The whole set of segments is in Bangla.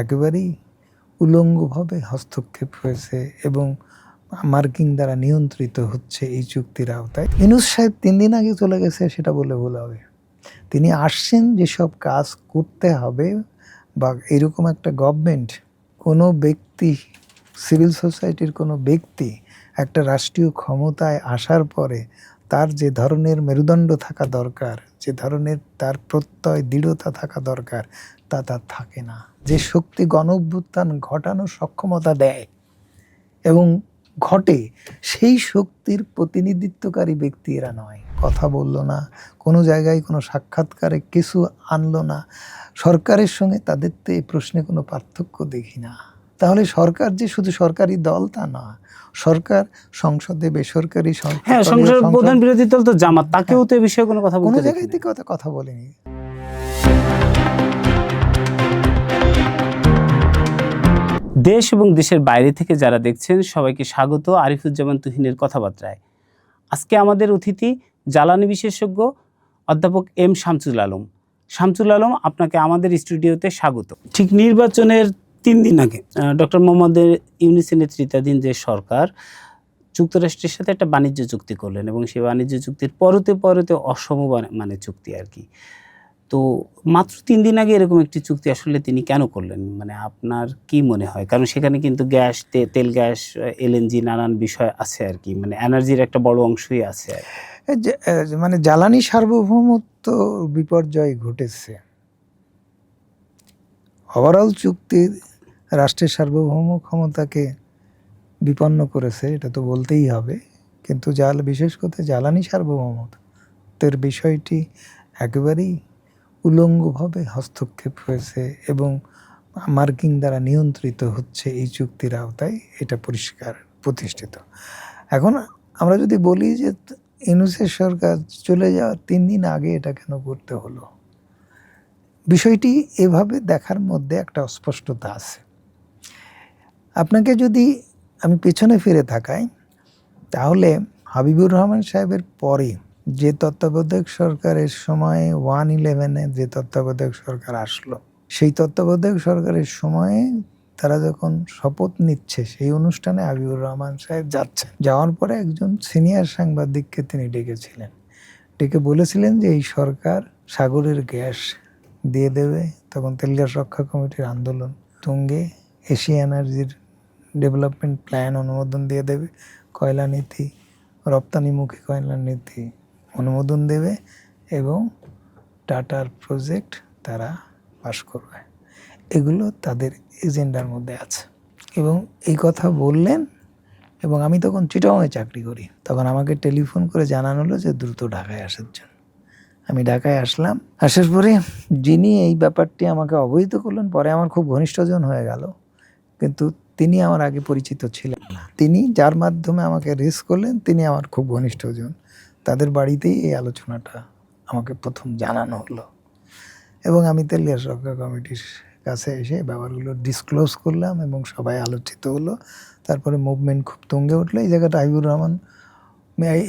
একেবারেই উলঙ্গভাবে হস্তক্ষেপ হয়েছে এবং মার্কিং দ্বারা নিয়ন্ত্রিত হচ্ছে এই চুক্তির আওতায়। ইউনূস সাহেব 3 দিন আগে চলে গেছে সেটা বলে ভুল হবে। তিনি আসছেন যেসব কাজ করতে হবে বা এরকম একটা গভর্নমেন্ট, কোনো ব্যক্তি, সিভিল সোসাইটির কোনো ব্যক্তি একটা রাষ্ট্রীয় ক্ষমতায় আসার পরে তার যে ধরনের মেরুদণ্ড থাকা দরকার, যে ধরনের তার প্রত্যয় দৃঢ়তা থাকা দরকার, তা তার থাকে না। যে শক্তি গণঅভ্যুত্থান ঘটানোর সক্ষমতা দেয় এবং ঘটে, সেই শক্তির প্রতিনিধিত্বকারী ব্যক্তি এরা নয়। কথা বললো না, কোনো জায়গায় কোনো সাক্ষাৎকারে কিছু আনলো না। সরকারের সঙ্গে তাদের তো এই প্রশ্নে কোনো পার্থক্য দেখি না। তাহলে সরকার যে শুধু সরকারি দল তা না, সরকার সংসদে বেসরকারি সংসদের প্রধান বিরোধী দল তো জামাত, তাকেও তো এই বিষয়ে কোনো কথা বলতে, কোনো জায়গায় থেকে কথা বলেনি। দেশ এবং দেশের বাইরে থেকে যারা দেখছেন সবাইকে স্বাগত আরিফুজ্জামান তুহিনের কথাবার্তায়। আজকে আমাদের অতিথি জ্বালানি বিশেষজ্ঞ অধ্যাপক এম শামসুল আলম। শামসুল আলম, আপনাকে আমাদের স্টুডিওতে স্বাগত। ঠিক নির্বাচনের 3 দিন আগে ডক্টর মোহাম্মদ ইউনূসের নেতৃত্বাধীন যে সরকার যুক্তরাষ্ট্রের সাথে একটা বাণিজ্য চুক্তি করলেন এবং সেই বাণিজ্য চুক্তির পরতে অসম মানে চুক্তি আর কি। তো মাত্র 3 দিন আগে এরকম একটি চুক্তি আসলে তিনি কেন করলেন, মানে আপনার কি মনে হয়? কারণ সেখানে কিন্তু গ্যাস, তেল গ্যাস, এলএনজি নানান বিষয় আছে আর কি, মানে এনার্জির একটা বড় অংশই আছে। মানে জ্বালানি সার্বভৌমত্ব বিপর্যয় ঘটেছে। ওভারঅল চুক্তি রাষ্ট্রের সার্বভৌম ক্ষমতাকে বিপন্ন করেছে, এটা তো বলতেই হবে। কিন্তু বিশেষ করে জ্বালানি সার্বভৌমত্বের বিষয়টি একেবারেই উলঙ্গভাবে হস্তক্ষেপ হয়েছে এবং মার্কিং দ্বারা নিয়ন্ত্রিত হচ্ছে এই চুক্তির আওতায়, এটা পরিষ্কার প্রতিষ্ঠিত। এখন আমরা যদি বলি যে ইউনূসের সরকার চলে যাওয়ার 3 দিন আগে এটা কেন করতে হলো, বিষয়টি এভাবে দেখার মধ্যে একটা অস্পষ্টতা আছে। আপনাকে যদি আমি পেছনে ফিরে তাকাই, তাহলে হাবিবুর রহমান সাহেবের পরে যে তত্ত্বাবধায়ক সরকারের সময়ে 1/11-এ যে তত্ত্বাবধায়ক সরকার আসলো, সেই তত্ত্বাবধায়ক সরকারের সময়ে তারা যখন শপথ নিচ্ছে, সেই অনুষ্ঠানে হাবিবুর রহমান সাহেব যাচ্ছেন। যাওয়ার পরে একজন সিনিয়র সাংবাদিককে তিনি ডেকেছিলেন, ডেকে বলেছিলেন যে এই সরকার সাগরের গ্যাস দিয়ে দেবে। তখন তেল গ্যাস রক্ষা কমিটির আন্দোলন তুঙ্গে, এশিয়া এনার্জির ডেভেলপমেন্ট প্ল্যান অনুমোদন দিয়ে দেবে, কয়লা নীতি, রপ্তানিমুখী কয়লা নীতি অনুমোদন দেবে এবং টাটার প্রজেক্ট তারা পাশ করবে। এগুলো তাদের এজেন্ডার মধ্যে আছে এবং এই কথা বললেন। এবং আমি তখন চিটাগংয়ে চাকরি করি, তখন আমাকে টেলিফোন করে জানানো হলো যে দ্রুত ঢাকায় আসার জন্য। আমি ঢাকায় আসলাম। আসার পরে যিনি এই ব্যাপারটি আমাকে অবহিত করলেন, পরে আমার খুব ঘনিষ্ঠজন হয়ে গেল, কিন্তু তিনি আমার আগে পরিচিত ছিলেন না। তিনি যার মাধ্যমে আমাকে রেস করলেন, তিনি আমার খুব ঘনিষ্ঠজন। তাদের বাড়িতেই এই আলোচনাটা আমাকে প্রথম জানানো হলো এবং আমি তেল গ্যাস রক্ষা কমিটির কাছে এসে ব্যাপারগুলো ডিসক্লোজ করলাম এবং সবাই আলোচিত হলো। তারপরে মুভমেন্ট খুব তুঙ্গে উঠলো। এই জায়গাটা হাবিবুর রহমান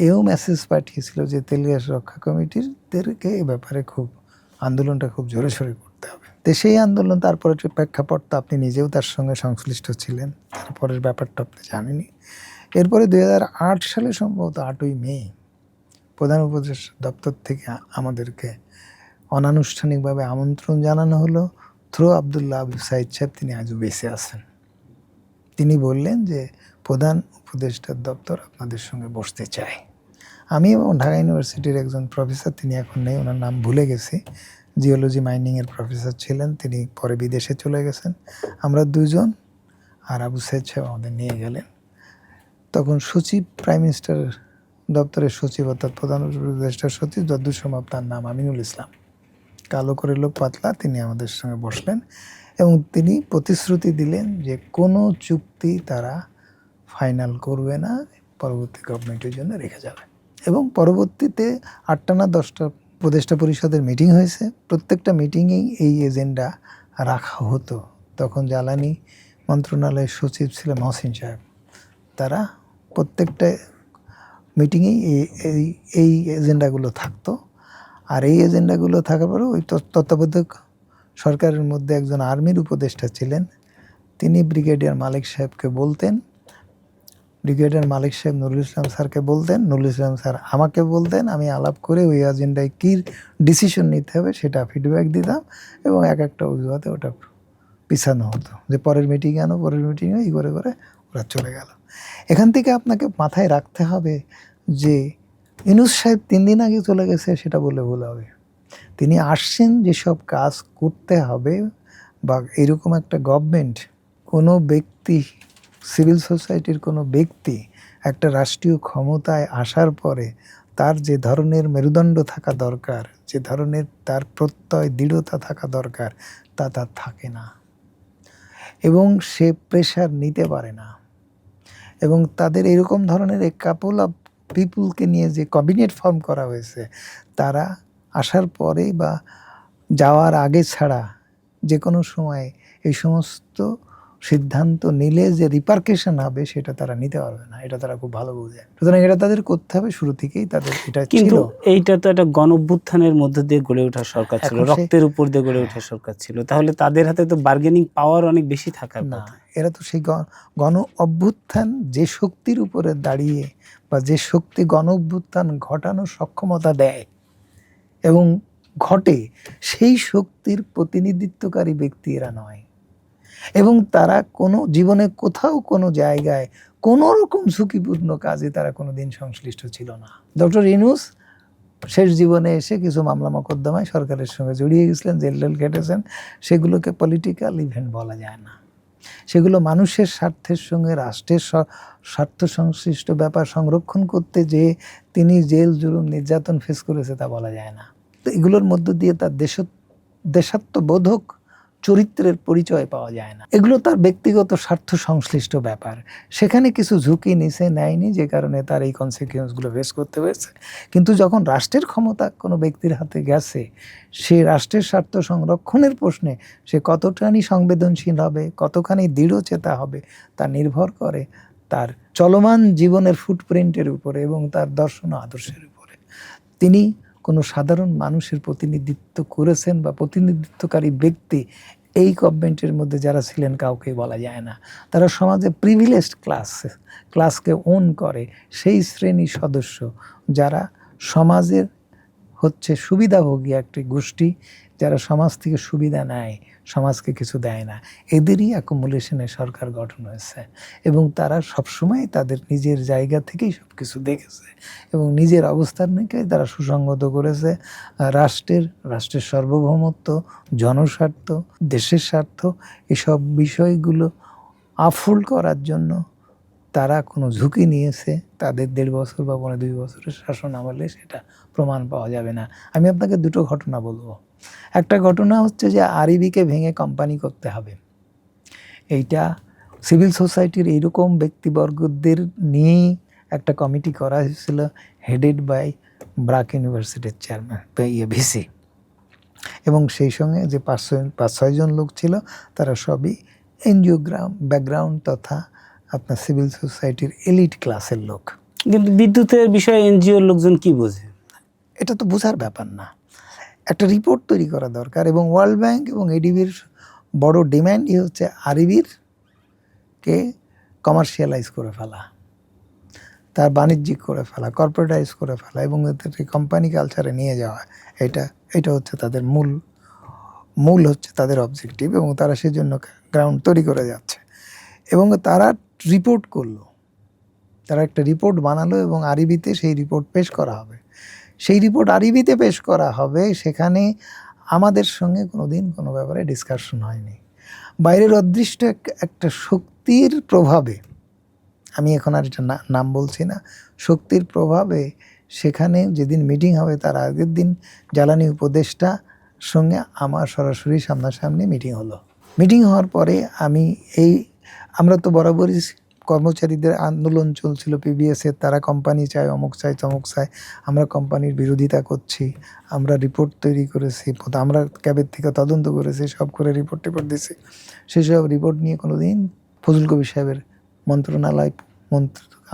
এও মেসেজ পাঠিয়েছিল যে তেল গ্যাস রক্ষা কমিটিদেরকে এই ব্যাপারে খুব আন্দোলনটা খুব জোরে সোরে করতে হবে। তো সেই আন্দোলন, তারপরে প্রেক্ষাপট তো আপনি নিজেও তার সঙ্গে সংশ্লিষ্ট ছিলেন, তারপরের ব্যাপারটা আপনি জানেনই। এরপরে 2008 সালে সম্ভবত 8ই মে প্রধান উপদেষ্টা দপ্তর থেকে আমাদেরকে অনানুষ্ঠানিকভাবে আমন্ত্রণ জানানো হলো থ্রু আবদুল্লাহ আবু সাইদ সাহেব। তিনি আজও বেঁচে আছেন। তিনি বললেন যে প্রধান উপদেষ্টার দপ্তর আপনাদের সঙ্গে বসতে চায়। আমি এবং ঢাকা ইউনিভার্সিটির একজন প্রফেসর, তিনি এখন নেই, ওনার নাম ভুলে গেছি, জিওলজি মাইনিংয়ের প্রফেসর ছিলেন, তিনি পরে বিদেশে চলে গেছেন। আমরা দুজন আর আবু সাইদ সাহেব আমাদের নিয়ে গেলেন। তখন সচিব, প্রাইম মিনিস্টার দপ্তরের সচিব অর্থাৎ প্রধান উপদেষ্টার সচিব, যদ্দূর সম্ভব তার নাম আমিনুল ইসলাম, কালো করে লোক, পাতলা, তিনি আমাদের সঙ্গে বসলেন এবং তিনি প্রতিশ্রুতি দিলেন যে কোনো চুক্তি তারা ফাইনাল করবে না, পরবর্তী গভর্নমেন্টের জন্য রেখে যাবে। এবং পরবর্তীতে 8টা না 10টা উপদেষ্টা পরিষদের মিটিং হয়েছে। প্রত্যেকটা মিটিংয়েই এই এজেন্ডা রাখা হতো। তখন জ্বালানি মন্ত্রণালয়ের সচিব ছিলেন মহসিন সাহেব। তারা প্রত্যেকটা মিটিংয়েই এই এজেন্ডাগুলো থাকতো। আর এই এজেন্ডাগুলো থাকার পরেও ওই তত্ত্বাবধায়ক সরকারের মধ্যে একজন আর্মির উপদেষ্টা ছিলেন, তিনি ব্রিগেডিয়ার মালিক সাহেবকে বলতেন, ব্রিগেডিয়ার মালিক সাহেব নুরুল ইসলাম স্যারকে বলতেন, নুরুল ইসলাম স্যার আমাকে বলতেন, আমি আলাপ করে ওই এজেন্ডায় কী ডিসিশন নিতে হবে সেটা ফিডব্যাক দিতাম এবং এক একটা অজুহাতে ওটা পিছানো হতো, যে পরের মিটিংয়ে আনো, পরের মিটিংয়ে এই করে করে ওরা চলে গেল। এখান থেকে আপনাকে মাথায় রাখতে হবে যে ইউনূস সাহেব 3 দিন আগে চলে গেছে সেটা বলে ভুল হবে। তিনি আসছেন যেসব কাজ করতে হবে, বা এরকম একটা গভর্নমেন্ট, কোনো ব্যক্তি, সিভিল সোসাইটির কোনো ব্যক্তি একটা রাষ্ট্রীয় ক্ষমতায় আসার পরে তার যে ধরনের মেরুদণ্ড থাকা দরকার, যে ধরনের তার প্রত্যয় দৃঢ়তা থাকা দরকার, তা তার থাকে না এবং সে প্রেশার নিতে পারে না। এবং তাদের এরকম ধরনের এক কাপল অফ পিপুলকে নিয়ে যে ক্যাবিনেট ফর্ম করা হয়েছে, তারা আসার পরে বা যাওয়ার আগে ছাড়া যে কোনো সময় এই সমস্ত সিদ্ধান্ত নিলে যে রিপারকেশন হবে সেটা তারা নিতে পারবে না, এটা তারা খুব ভালো বোঝে। সুতরাং এটা তাদের করতে হবে শুরু থেকেই, তাদের এটা কিন্তু ছিল। এইটা তো একটা গণঅভ্যুত্থানের মধ্য দিয়ে গড়ে ওঠা সরকার ছিল, এখন সে- রক্তের উপর দিয়ে গড়ে ওঠা সরকার ছিল, তাহলে তাদের হাতে তো বার্গেনিং পাওয়ার অনেক বেশি থাকার না, কথা। এরা তো সেই গণ অভ্যুত্থান যে শক্তির উপরে দাঁড়িয়ে বা যে শক্তি গণ অভ্যুত্থান ঘটানোর সক্ষমতা দেয় এবং ঘটে, সেই শক্তির প্রতিনিধিত্বকারী ব্যক্তি এরা নয়। এবং তারা কোনো জীবনে কোথাও কোনো জায়গায় কোনো রকম ঝুঁকিপূর্ণ কাজে তারা কোনো দিন সংশ্লিষ্ট ছিল না। ডক্টর ইউনূস শেষ জীবনে এসে কিছু মামলা মোকদ্দমায় সরকারের সঙ্গে জড়িয়ে গেছিলেন, জেল টেল কেটেছেন, সেগুলোকে পলিটিক্যাল ইভেন্ট বলা যায় না। সেগুলো মানুষের স্বার্থের সঙ্গে রাষ্ট্রের স্বার্থ সংশ্লিষ্ট ব্যাপার সংরক্ষণ করতে যে তিনি জেল জুলুম নির্যাতন ফেস করেছে তা বলা যায় না। তো এগুলোর মধ্য দিয়ে তার দেশাত্মবোধক চরিত্রের পরিচয় পাওয়া যায় না। এগুলো তার ব্যক্তিগত স্বার্থ সংশ্লিষ্ট ব্যাপার। সেখানে কিছু ঝুঁকি নিছে নেয়নি, যে কারণে তার এই কনসিকুয়েন্সগুলো ফেস করতে হয়েছে। কিন্তু যখন রাষ্ট্রের ক্ষমতা কোনো ব্যক্তির হাতে গেছে, সে রাষ্ট্রের স্বার্থ সংরক্ষণের প্রশ্নে সে কতখানি সংবেদনশীল হবে, কতখানি দৃঢ়চেতা হবে, তা নির্ভর করে তার চলমান জীবনের ফুটপ্রিন্টের উপরে এবং তার দর্শন ও আদর্শের উপরে। তিনি কোনো সাধারণ মানুষের প্রতিনিধিত্ব করেছেন বা প্রতিনিধিত্বকারী ব্যক্তি এই গভর্নমেন্টের মধ্যে যারা ছিলেন কাউকেই বলা যায় না। তারা সমাজে প্রিভিলেজড ক্লাসকে ওন করে, সেই শ্রেণীর সদস্য যারা সমাজের হচ্ছে সুবিধাভোগী একটি গোষ্ঠী, যারা সমাজ থেকে সুবিধা নেয়, সমাজকে কিছু দেয় না, এদেরই অ্যাকুমুলেশনে সরকার গঠন হয়েছে। এবং তারা সবসময় তাদের নিজের জায়গা থেকেই সব কিছু দেখেছে এবং নিজের অবস্থানকে তারা সুসংগত করেছে রাষ্ট্রের সার্বভৌমত্ব, জনস্বার্থ, দেশের স্বার্থ, এসব বিষয়গুলো আফুল করার জন্য তারা কোনো ঝুঁকি নিয়েছে তাদের 1.5 বছর বা 2 বছরের শাসন আমলে সেটা প্রমাণ পাওয়া যাবে না। আমি আপনাকে দুটো ঘটনা বলবো। একটা ঘটনা হচ্ছে যে আরইবিকে ভেঙে কোম্পানি করতে হবে, এইটা সিভিল সোসাইটির এইরকম ব্যক্তিবর্গদের নিয়েই একটা কমিটি করা হয়েছিল, হেডেড বাই ব্রাক ইউনিভার্সিটির চেয়ারম্যান ভিসি, এবং সেই সঙ্গে যে 5-6 জন লোক ছিল তারা সবই এনজিও ব্যাকগ্রাউন্ড তথা আপনার সিভিল সোসাইটির এলিট ক্লাসের লোক। কিন্তু বিদ্যুতের বিষয়ে এনজিওর লোকজন কি বোঝে? এটা তো বোঝার ব্যাপার না। একটা রিপোর্ট তৈরি করা দরকার এবং ওয়ার্ল্ড ব্যাংক এবং এডিবির বড় ডিম্যান্ডই হচ্ছে আরইবিকে কমার্শিয়ালাইজ করে ফেলা, তার বাণিজ্যিক করে ফেলা, কর্পোরেটাইজ করে ফেলা এবং এদেরকে কোম্পানি কালচারে নিয়ে যাওয়া। এটা হচ্ছে তাদের মূল হচ্ছে তাদের অবজেক্টিভ এবং তারা সেজন্য গ্রাউন্ড তৈরি করে যাচ্ছে। এবং তারা রিপোর্ট করলো, তারা একটা রিপোর্ট বানালো এবং আরইবিতে সেই রিপোর্ট পেশ করা হবে। সেই রিপোর্ট আরইবিতে পেশ করা হবে, সেখানে আমাদের সঙ্গে কোনোদিন কোনো ব্যাপারে ডিসকাশন হয়নি। বাইরের অদৃষ্ট একটা শক্তির প্রভাবে, আমি এখন আর এটা নাম বলছি না, শক্তির প্রভাবে সেখানে যেদিন মিটিং হবে তার আগের দিন জ্বালানি উপদেষ্টা সঙ্গে আমার সরাসরি সামনাসামনি মিটিং হলো। মিটিং হওয়ার পরে আমরা তো বরাবরই কর্মচারীদের আন্দোলন চলছিল পিবিএসের, তারা কোম্পানি চায়, অমুক চায়, তমুক চায়, আমরা কোম্পানির বিরোধিতা করছি, আমরা রিপোর্ট তৈরি করেছি, আমরা ক্যাবের থেকে তদন্ত করেছি, সব করে রিপোর্ট দিয়েছি। সেসব রিপোর্ট নিয়ে কোনো দিন ফজল কবির সাহেবের মন্ত্রণালয়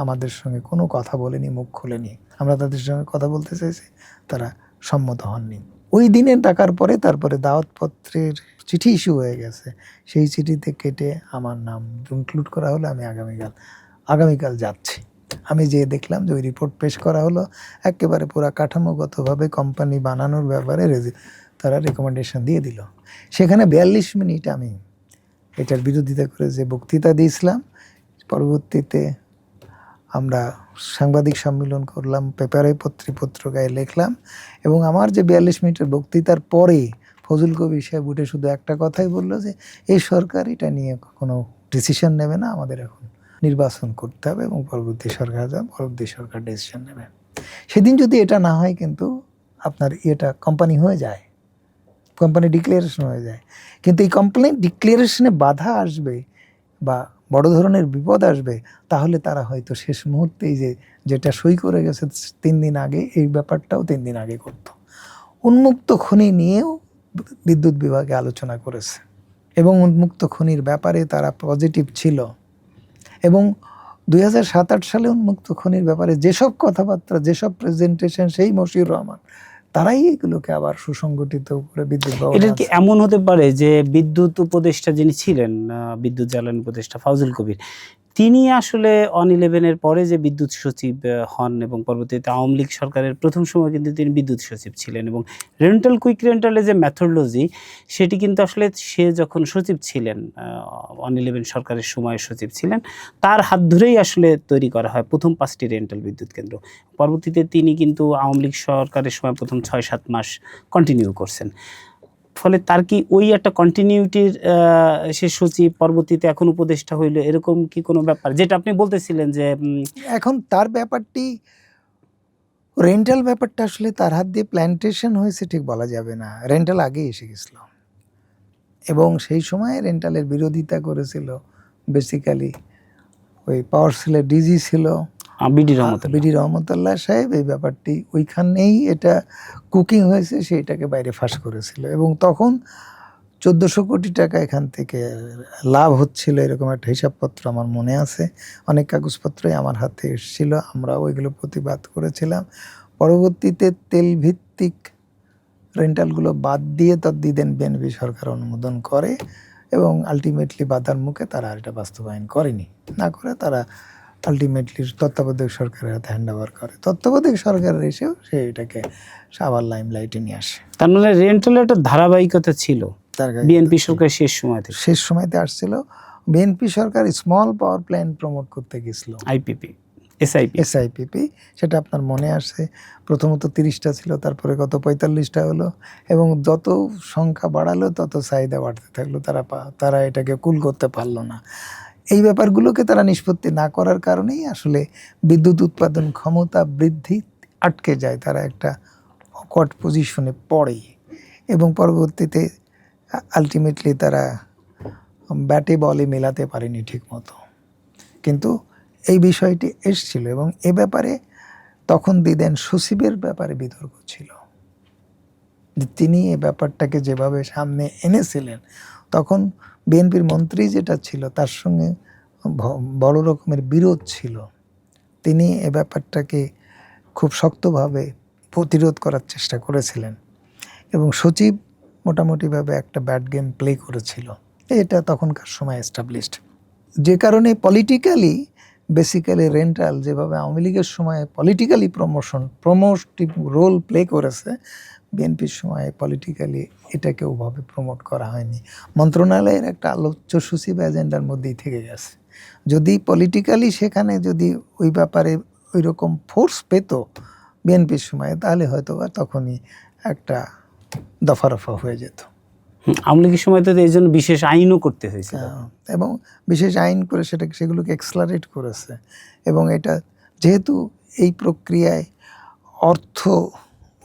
আমাদের সঙ্গে কোনো কথা বলেনি, মুখ খোলেনি। আমরা তাদের সঙ্গে কথা বলতে চাইছি, তারা সম্মত হননি। ওই দিনে ডাকার পরে তারপরে দাওয়াতপত্রের চিঠি ইস্যু হয়ে গেছে, সেই চিঠিতে কেটে আমার নাম ইনক্লুড করা হলো। আমি আগামীকাল যাচ্ছি। আমি যেয়ে দেখলাম যে ওই রিপোর্ট পেশ করা হলো, একেবারে পুরা কাঠামোগতভাবে কোম্পানি বানানোর ব্যাপারে তারা রেকমেন্ডেশন দিয়ে দিল। সেখানে 42 মিনিট আমি এটার বিরোধিতা করে যে বক্তৃতা দিয়েছিলাম, পরবর্তীতে আমরা সাংবাদিক সম্মেলন করলাম, পেপারে পত্রিকায় লিখলাম, এবং আমার যে 42 মিনিটের বক্তৃতার পরে ফজল কবির সাহেব উঠে শুধু একটা কথাই বললো যে এই সরকার এটা নিয়ে কোনো ডিসিশন নেবে না, আমাদের এখন নির্বাচন করতে হবে এবং পরবর্তী সরকার ডিসিশন নেবে। সেদিন যদি এটা না হয় কিন্তু আপনার কোম্পানি হয়ে যায়, কোম্পানি ডিক্লারেশন হয়ে যায়। কিন্তু এই কোম্পানি ডিক্লারেশনে বাধা আসবে বা বড় ধরনের বিপদ আসবে, তাহলে তারা হয়তো শেষ মুহূর্তে যেটা সই করে গেছে 3 দিন আগে, এই ব্যাপারটাও 3 দিন আগে করতো। উন্মুক্ত খনি নিয়েও বিদ্যুৎ বিভাগে আলোচনা করেছে এবং উন্মুক্ত খনির ব্যাপারে তারা পজিটিভ ছিল। এবং 2007-08 সালে উন্মুক্ত খনির ব্যাপারে যেসব কথাবার্তা, যেসব প্রেজেন্টেশন, সেই মশিউর রহমান তারাই এগুলোকে আবার সুসংগঠিত করে বিদ্যুৎ ভবনে। এটা কি এমন হতে পারে যে বিদ্যুৎ উপদেষ্টা যিনি ছিলেন, বিদ্যুৎ জ্বালানি উপদেষ্টা ফজল কবির, তিনি আসলে অন 11-এর পরে যে বিদ্যুৎ সচিব হন এবং পরবর্তীতে আওয়ামী লীগ সরকারের প্রথম সময় কিন্তু তিনি বিদ্যুৎ সচিব ছিলেন, এবং কুইক রেন্টালের যে মেথোডোলজি সেটি কিন্তু আসলে সে যখন সচিব ছিলেন, অন 11 সরকারের সময় সচিব ছিলেন, তার হাত ধরেই আসলে তৈরি করা হয় প্রথম 5টি রেন্টাল বিদ্যুৎ কেন্দ্র। পরবর্তীতে তিনি কিন্তু আওয়ামী লীগ সরকারের সময় প্রথম 6-7 মাস কন্টিনিউ করছেন। ফলে তার কি ওই একটা কন্টিনিউটির সে সচিব পরবর্তীতে এখন উপদেষ্টা হইলো, এরকম কি কোনো ব্যাপার যেটা আপনি বলতেছিলেন যে এখন তার ব্যাপারটি রেন্টাল ব্যাপারটা আসলে তার হাত দিয়ে প্ল্যান্টেশন হয়েছে ঠিক বলা যাবে না, রেন্টাল আগে এসে গেছিল এবং সেই সময় রেন্টালের বিরোধিতা করেছিল বেসিক্যালি ওই পাওয়ার সেলের ডিজি ছিল বিডি রহমতুল্লাহ সাহেব। এই ব্যাপারটি ওইখানেই এটা কুকিং হয়েছে, সেইটাকে বাইরে ফাঁস করেছিল এবং তখন 1400 কোটি টাকা এখান থেকে লাভ হচ্ছিল, এরকম একটা হিসাবপত্র আমার মনে আছে। অনেক কাগজপত্রই আমার হাতে এসেছিল, আমরা ওইগুলো প্রতিবাদ করেছিলাম। পরবর্তীতে তেল ভিত্তিক রেন্টালগুলো বাদ দিয়ে তদ্দিদেন বিএনপি সরকার অনুমোদন করে এবং আলটিমেটলি বাধার মুখে তারা আর এটা বাস্তবায়ন করেনি, না করে তারা আলটিমেটলি তত্ত্বাবধায়ক সরকারের হাতে হ্যান্ড ওভার করে। তত্ত্বাবধায়ক সরকারের এসেও সে এটাকে আবার লাইমলাইটে নিয়ে আসে। তার মানে রেন্টালের একটা ধারাবাহিকতা ছিল বিএনপি সরকার শেষ সময়তে আসছিল। বিএনপি সরকার স্মল পাওয়ার প্ল্যান্ট প্রমোট করতে গেছিল, এসআইপিপি, সেটা আপনার মনে আসে। প্রথমত 30টা ছিল, তারপরে কত 45টা হলো এবং যত সংখ্যা বাড়ালো তত চাহিদা বাড়তে থাকলো, তারা এটাকে কুল করতে পারলো না। এই ব্যাপারগুলোকে তারা নিষ্পত্তি না করার কারণেই আসলে বিদ্যুৎ উৎপাদন ক্ষমতা বৃদ্ধি আটকে যায়, তারা একটা অকওয়ার্ড পজিশনে পড়ে এবং পরবর্তীতে আলটিমেটলি তারা ব্যাটে বলে মেলাতে পারেনি ঠিক মতো। কিন্তু এই বিষয়টি এসছিল এবং এ ব্যাপারে তখন দিদেন সচিবের ব্যাপারে বিতর্ক ছিল, তিনি এ ব্যাপারটাকে যেভাবে সামনে এনেছিলেন, তখন বিএনপির মন্ত্রী যেটা ছিল তার সঙ্গে বড় রকমের বিরোধ ছিল। তিনি এ ব্যাপারটাকে খুব শক্তভাবে প্রতিরোধ করার চেষ্টা করেছিলেন এবং সচিব মোটামুটিভাবে একটা ব্যাড গেম প্লে করেছিল। এটা তখনকার সময় এস্টাবলিশড, যে কারণে পলিটিক্যালি বেসিক্যালি রেন্টাল যেভাবে আওয়ামী লীগের সময় পলিটিক্যালি প্রমোটিভ রোল প্লে করেছে, বিএনপির সময় পলিটিক্যালি এটাকে ওভাবে প্রমোট করা হয়নি। মন্ত্রণালয়ের একটা আলোচ্য সচিব এজেন্ডার মধ্যেই থেকে গেছে। যদি পলিটিক্যালি সেখানে যদি ওই ব্যাপারে ওই রকম ফোর্স পেত বিএনপির সময়, তাহলে হয়তো বা তখনই একটা দফারফা হয়ে যেত। আওয়ামী লীগের সময় তো এই জন্য বিশেষ আইনও করতে হয়েছে এবং বিশেষ আইন করে সেগুলোকে এক্সলারেট করেছে এবং এটা যেহেতু এই প্রক্রিয়ায় অর্থ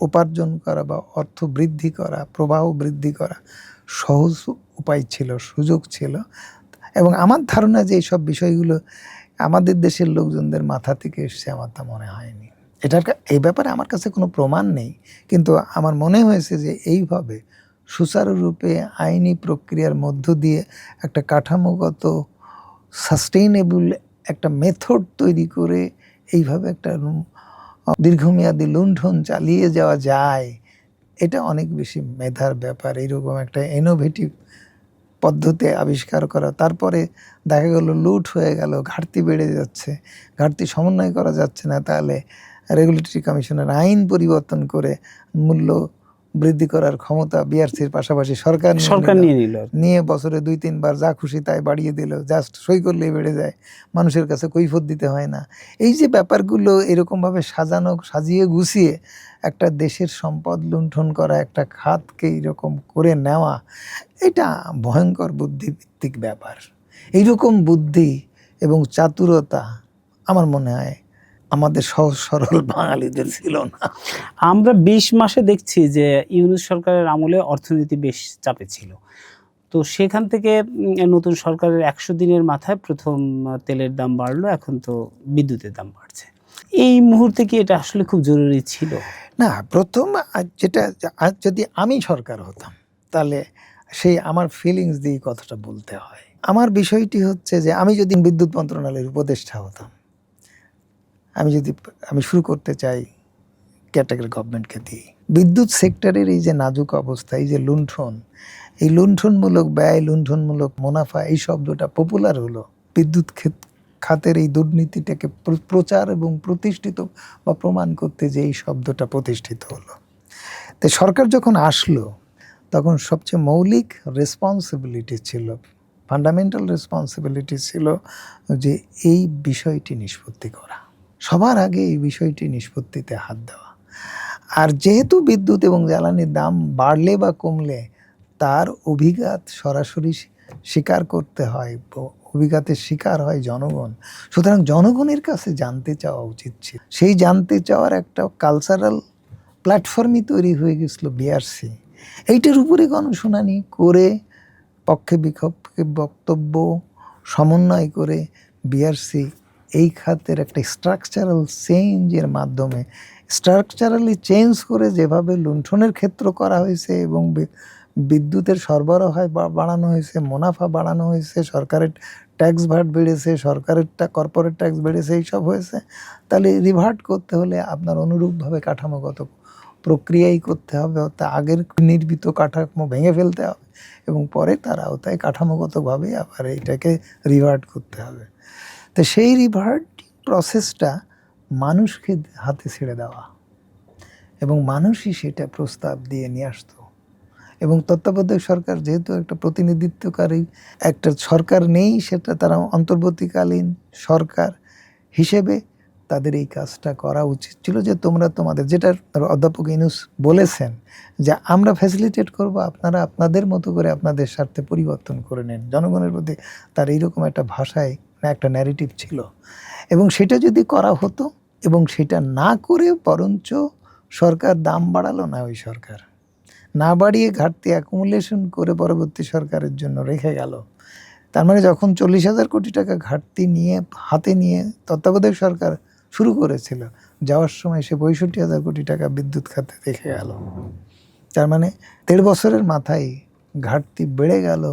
উপার্জন করা বা অর্থ বৃদ্ধি করা, প্রবাহ বৃদ্ধি করা সহজ উপায় ছিল, সুযোগ ছিল এবং আমার ধারণা যে এইসব বিষয়গুলো আমাদের দেশের লোকজনদের মাথা থেকে এসছে আমার তা মনে হয়নি। এই ব্যাপারে আমার কাছে কোনো প্রমাণ নেই, কিন্তু আমার মনে হয়েছে যে এইভাবে সুচারুরূপে আইনি প্রক্রিয়ার মধ্য দিয়ে একটা কাঠামোগত সাস্টেইনেবল একটা মেথড তৈরি করে এইভাবে একটা দীর্ঘমেয়াদী লুণ্ঠন চালিয়ে যাওয়া যায়, এটা অনেক বেশি মেধার ব্যাপার। এইরকম একটা ইনোভেটিভ পদ্ধতি আবিষ্কার করা, তারপরে দেখা গেল লুট হয়ে গেল, ঘাটতি বেড়ে যাচ্ছে, ঘাটতি সমন্বয় করা যাচ্ছে না, তাহলে রেগুলেটরি কমিশনের আইন পরিবর্তন করে মূল্য বৃদ্ধি করার ক্ষমতা বিআরসির পাশাপাশি সরকার সরকার নিয়ে নিল। নিয়ে বছরে 2-3 বার যা খুশি তাই বাড়িয়ে দিল, জাস্ট সই করলেই বেড়ে যায়, মানুষের কাছে কৈফিয়ত দিতে হয় না। এই যে ব্যাপারগুলো এরকমভাবে সাজিয়ে গুছিয়ে একটা দেশের সম্পদ লুণ্ঠন করা, একটা খাতকে এরকম করে নেওয়া, এটা ভয়ঙ্কর বুদ্ধিভিত্তিক ব্যাপার। এইরকম বুদ্ধি এবং চাতুরতা আমার মনে হয় আমাদের সহজ সরল বাঙালিদের ছিল না। আমরা 20 মাসে দেখছি যে ইউনূস সরকারের আমলে অর্থনীতি বেশ চাপে ছিল। তো সেখান থেকে নতুন সরকারের 100 দিনের মাথায় প্রথম তেলের দাম বাড়লো, এখন তো বিদ্যুতের দাম বাড়ছে। এই মুহূর্তে কি এটা আসলে খুব জরুরি ছিল? না, প্রথম যেটা যদি আমি সরকার হতাম তাহলে সেই আমার ফিলিংস দিয়ে কথাটা বলতে হয়। আমার বিষয়টি হচ্ছে যে আমি যদি বিদ্যুৎ মন্ত্রণালয়ের উপদেষ্টা হতাম, আমি শুরু করতে চাই ক্যাটাগরি গভর্নমেন্টকে দিয়ে। বিদ্যুৎ সেক্টরের এই যে নাজুক অবস্থা, এই যে লুণ্ঠন, এই লুণ্ঠনমূলক ব্যয়, লুণ্ঠনমূলক মুনাফা, এই শব্দটা পপুলার হলো বিদ্যুৎ খাতের এই দুর্নীতিটাকে প্রচার এবং প্রতিষ্ঠিত বা প্রমাণ করতে, যে এই শব্দটা প্রতিষ্ঠিত হলো। তো সরকার যখন আসলো তখন সবচেয়ে মৌলিক রেসপন্সিবিলিটি ছিল, ফান্ডামেন্টাল রেসপন্সিবিলিটি ছিল যে এই বিষয়টি নিষ্পত্তি করা, সবার আগে এই বিষয়টি নিষ্পত্তিতে হাত দেওয়া। আর যেহেতু বিদ্যুৎ এবং জ্বালানির দাম বাড়লে বা কমলে তার অভিঘাত সরাসরি স্বীকার করতে হয়, অভিঘাতের শিকার হয় জনগণ। সুতরাং জনগণের কাছে জানতে চাওয়া উচিত ছিল। সেই জানতে চাওয়ার একটা কালচারাল প্ল্যাটফর্মই তৈরি হয়ে গেছিল বিআরসি। এইটার উপরে গণশুনানি করে পক্ষে বিপক্ষে বক্তব্য সমন্বয় করে বিআরসি এই খাতের একটা স্ট্রাকচারাল চেঞ্জের মাধ্যমে, স্ট্রাকচারালি চেঞ্জ করে যেভাবে লুণ্ঠনের ক্ষেত্র করা হয়েছে এবং বিদ্যুতের সরবরাহ বাড়ানো হয়েছে, মুনাফা বাড়ানো হয়েছে, সরকারের ট্যাক্স ভাট বেড়েছে, সরকারের কর্পোরেট ট্যাক্স বেড়েছে, এইসব হয়েছে, তাহলে রিভার্ট করতে হলে আপনার অনুরূপভাবে কাঠামোগত প্রক্রিয়াই করতে হবে, অর্থাৎ আগের নির্মিত কাঠামো ভেঙে ফেলতে হবে এবং পরে তার আওতায় কাঠামোগতভাবে আবার এইটাকে রিভার্ট করতে হবে। তো সেই রিভার্ট প্রসেসটা মানুষকে হাতে ছেড়ে দেওয়া এবং মানুষই সেটা প্রস্তাব দিয়ে নিয়ে আসতো। এবং তত্ত্বাবধায়ক সরকার যেহেতু একটা প্রতিনিধিত্বকারী একটা সরকার নেই, সেটা তারা অন্তর্বর্তীকালীন সরকার হিসেবে তাদের এই কাজটা করা উচিত ছিল, যে তোমরা তোমাদের, যেটা অধ্যাপক ইউনূস বলেছেন যে আমরা ফ্যাসিলিটেট করব, আপনারা আপনাদের মতো করে আপনাদের স্বার্থে পরিবর্তন করে নেন। জনগণের প্রতি তার এইরকম একটা ভাষায় একটা ন্যারেটিভ ছিল এবং সেটা যদি করা হতো, এবং সেটা না করে বরঞ্চ সরকার দাম বাড়ালো না, ওই সরকার না বাড়িয়ে ঘাটতি অ্যাকুমুলেশন করে পরবর্তী সরকারের জন্য রেখে গেল। তার মানে যখন 40,000 কোটি টাকা ঘাটতি নিয়ে হাতে নিয়ে তত্ত্বাবধায়ক সরকার শুরু করেছিল, যাওয়ার সময় সে 65,000 কোটি টাকা বিদ্যুৎ খাতে রেখে গেল। তার মানে 1.5 বছরের মাথায় ঘাটতি বেড়ে গেল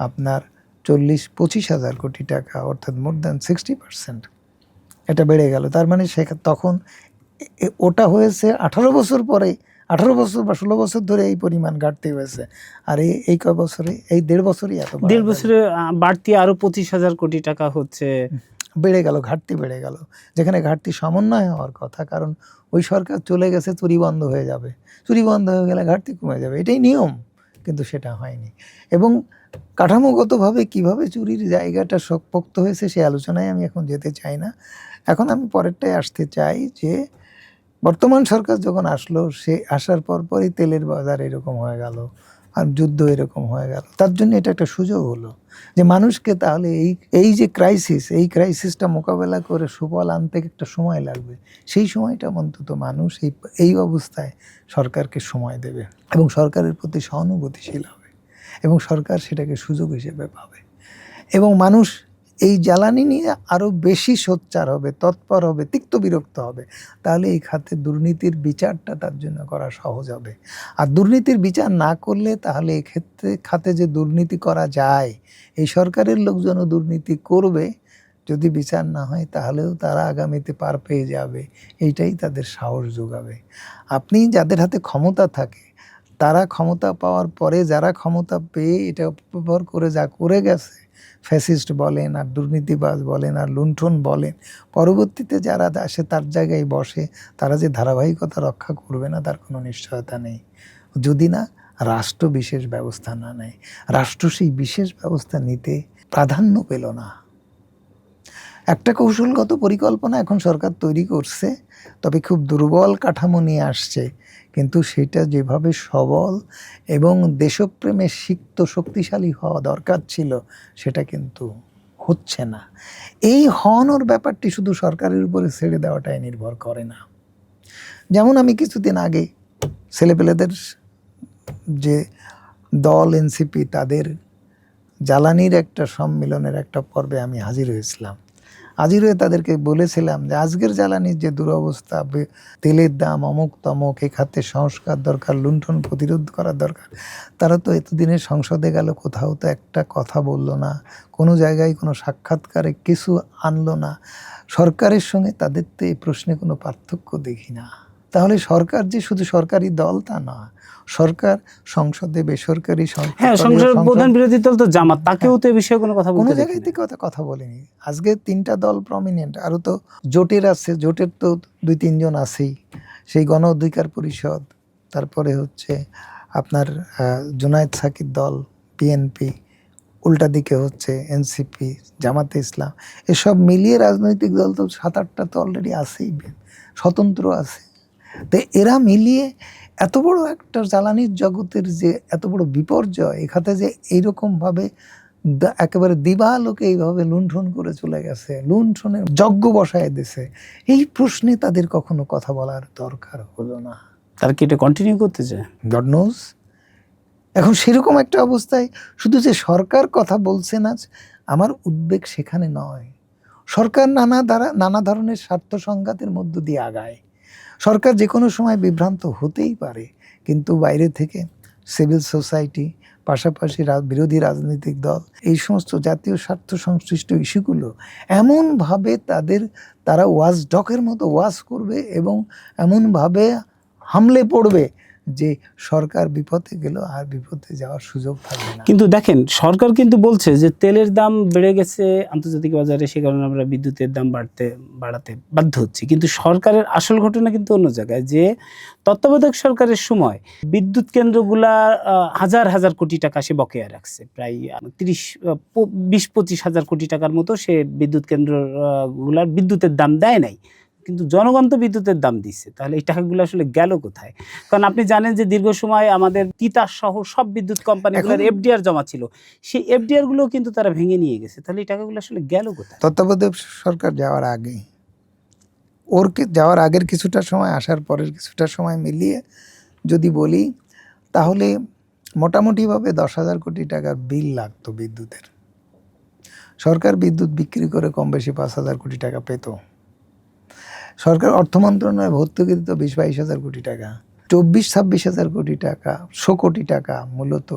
আপনার 40-25,000 কোটি টাকা, অর্থাৎ মোর দ্যান 60%। এটা বেড়ে গেল। তার মানে সে তখন ওটা হয়েছে 18 বছর পরে, 18 বছর বা 16 বছর ধরে এই পরিমাণ ঘাটতি হয়েছে। আর এই কয় বছরে, এই 1.5 বছরই এত 1.5 বছরে বাড়তি আরো 25,000 কোটি টাকা হচ্ছে বেড়ে গেল, ঘাটতি বেড়ে গেল, যেখানে ঘাটতি সমন্বয় হওয়ার কথা। কারণ ওই সরকার চলে গেছে, চুরি বন্ধ হয়ে যাবে, চুরি বন্ধ হয়ে গেলে ঘাটতি কমে যাবে, এটাই নিয়ম, কিন্তু সেটা হয়নি। এবং কাঠামোগতভাবে কিভাবে চুরির জায়গাটা শক্তপোক্ত হয়েছে সে আলোচনায় আমি এখন যেতে চাই না। এখন আমি পরেরটায় আসতে চাই যে বর্তমান সরকার যখন আসলো, সে আসার পরই তেলের বাজার এরকম হয়ে গেল আর যুদ্ধ এরকম হয়ে গেল। তার জন্য এটা একটা সুযোগ হলো যে মানুষকে তাহলে এই যে এই ক্রাইসিসটা মোকাবেলা করে সুফল আনতে একটা সময় লাগবে, সেই সময়টা অন্তত মানুষ এই অবস্থায় সরকারকে সময় দেবে এবং সরকারের প্রতি সহানুভূতিশীল হবে এবং সরকার সেটাকে সুযোগ হিসেবে পাবে এবং মানুষ এই জ্বালানি নিয়ে আরও বেশি সোচ্চার হবে, তৎপর হবে, তিক্ত বিরক্ত হবে। তাহলে এই খাতে দুর্নীতির বিচারটা তার জন্য করা সহজ হবে। আর দুর্নীতির বিচার না করলে তাহলে এক্ষেত্রে খাতে যে দুর্নীতি করা যায়, এই সরকারের লোকজনও দুর্নীতি করবে। যদি বিচার না হয় তাহলেও তারা আগামীতে পার পেয়ে যাবে, এইটাই তাদের সাহস যোগাবে। আপনি যাদের হাতে ক্ষমতা থাকে, তারা ক্ষমতা পাওয়ার পরে যারা ক্ষমতা পেয়ে এটা অপব্যবহার করে যা করে গেছে, ফ্যাসিস্ট বলেন আর দুর্নীতিবাজ বলেন আর লুণ্ঠন বলেন, পরবর্তীতে যারা আসে তার জায়গায় বসে, তারা যে ধারাবাহিকতা রক্ষা করবে না তার কোনো নিশ্চয়তা নেই, যদি না রাষ্ট্র বিশেষ ব্যবস্থা না নেয়। রাষ্ট্র সেই বিশেষ ব্যবস্থা নিতে প্রাধান্য পেল না। একটা কৌশলগত পরিকল্পনা এখন সরকার তৈরি করছে, তবে খুব দুর্বল কাঠামো নিয়ে আসছে, কিন্তু সেটা যেভাবে সবল এবং দেশপ্রেমে সিক্ত শক্তিশালী হওয়া দরকার ছিল সেটা কিন্তু হচ্ছে না। এই হওয়ানোর ব্যাপারটি শুধু সরকারের উপরে ছেড়ে দেওয়াটাই নির্ভর করে না। যেমন আমি কিছুদিন আগে ছেলেপেলেদের যে দল এনসিপি, তাদের জ্বালানির একটা সম্মেলনের একটা পর্বে আমি হাজির হয়েছিলাম। হাজির হয়ে তাদেরকে বলেছিলাম যে আজকের জ্বালানির যে দুরবস্থা, তেলের দাম অমুক তমুক, এ খাতে সংস্কার দরকার, লুণ্ঠন প্রতিরোধ করা দরকার। তারা তো এতদিনে সংসদে গেল, কোথাও তো একটা কথা বলল না, কোনো জায়গায় কোনো সাক্ষাৎকারে কিছু আনলো না। সরকারের সঙ্গে তাদের তো এই প্রশ্নে কোনো পার্থক্য দেখি না। তাহলে সরকার যে শুধু সরকারি দল তা না, সরকার সংসদে বেসরকারি হ্যাঁ, সংসদের প্রধান বিরোধী দল তো জামাত, তাকেও তো এই বিষয়ে কোনো কথা কোনো বলতে জায়গায় থেকে কথা বলেনি। আজকে 3টা দল প্রমিনেন্ট, আরও তো জোটের আছে, জোটের তো 2-3 জন আছেই, সেই গণ অধিকার পরিষদ, তারপরে হচ্ছে আপনার জুনায়েদ সাকির দল বিএনপি, উল্টা দিকে হচ্ছে এনসিপি, জামাতে ইসলাম, এসব মিলিয়ে রাজনৈতিক দল তো 7-8টা তো অলরেডি আছেই, স্বতন্ত্র আছে। তো এরা মিলিয়ে এত বড় একটা জ্বালানির জগতের যে এত বড় বিপর্যয়, এখানে যে এইরকমভাবে একেবারে দিবালোকে এইভাবে লুণ্ঠন করে চলে গেছে, লুণ্ঠনের যজ্ঞ বসায় দিছে, এই প্রশ্নে তাদের কখনো কথা বলার দরকার হলো না। তারা কি এটা কন্টিনিউ করতে চায়? God nose. এখন সেরকম একটা অবস্থায় শুধু যে সরকার কথা বলছে না, আমার উদ্বেগ সেখানে নয়। সরকার নানা ধরনের স্বার্থ সংঘাতের মধ্য দিয়ে আগায়। সরকার যে কোনো সময় বিভ্রান্ত হতেই পারে, কিন্তু বাইরে থেকে সিভিল সোসাইটি, পাশাপাশি বিরোধী রাজনৈতিক দল, এই সমস্ত জাতীয় স্বার্থ সংশ্লিষ্ট ইস্যুগুলো এমনভাবে তারা ওয়াচ ডকের মতো ওয়াচ করবে এবং এমনভাবে হামলে পড়বে যে সরকার বিপদে গেল আর বিপদে যাওয়ার সুযোগ থাকবে না। কিন্তু দেখেন, সরকার কিন্তু বলছে যে তেলের দাম বেড়ে গেছে আন্তর্জাতিক বাজারে, সে কারণে আমরা বিদ্যুতের দাম বাড়াতে বাধ্য হচ্ছি। কিন্তু সরকারের আসল ঘটনা কিন্তু অন্য জায়গায়, যে তত্ত্বাবধায়ক সরকারের সময় বিদ্যুৎ কেন্দ্রগুলা হাজার হাজার কোটি টাকা সে বকেয়া রাখছে, প্রায় 20-25 হাজার কোটি টাকার মতো সে বিদ্যুৎ কেন্দ্র গুলার বিদ্যুতের দাম দেয় নাই, কিন্তু জনগণ তো বিদ্যুতের দাম দিচ্ছে। তাহলে এই টাকাগুলো আসলে গেল কোথায়? কারণ আপনি জানেন যে দীর্ঘ সময় আমাদের তিতাস সহ সব বিদ্যুৎ কোম্পানিগুলোর এফডিআর জমা ছিল, সেই এফডিআর গুলো কিন্তু তারা ভেঙে নিয়ে গেছে। তাহলে এই টাকাগুলো আসলে গেল কোথায়? তত্ত্বাবধায়ক সরকার যাওয়ার আগে, যাওয়ার আগের কিছুটা সময়, আসার পরের কিছুটা সময় মিলিয়ে যদি বলি, তাহলে মোটামুটিভাবে 10,000 কোটি টাকার বিল লাগতো বিদ্যুতের। সরকার বিদ্যুৎ বিক্রি করে কম বেশি 5,000 কোটি টাকা পেত। সরকার অর্থ মন্ত্রণালয়ে ভর্তুকি দিত 20-22 হাজার কোটি টাকা। 24-26 হাজার কোটি টাকা, 100 কোটি টাকা মূলত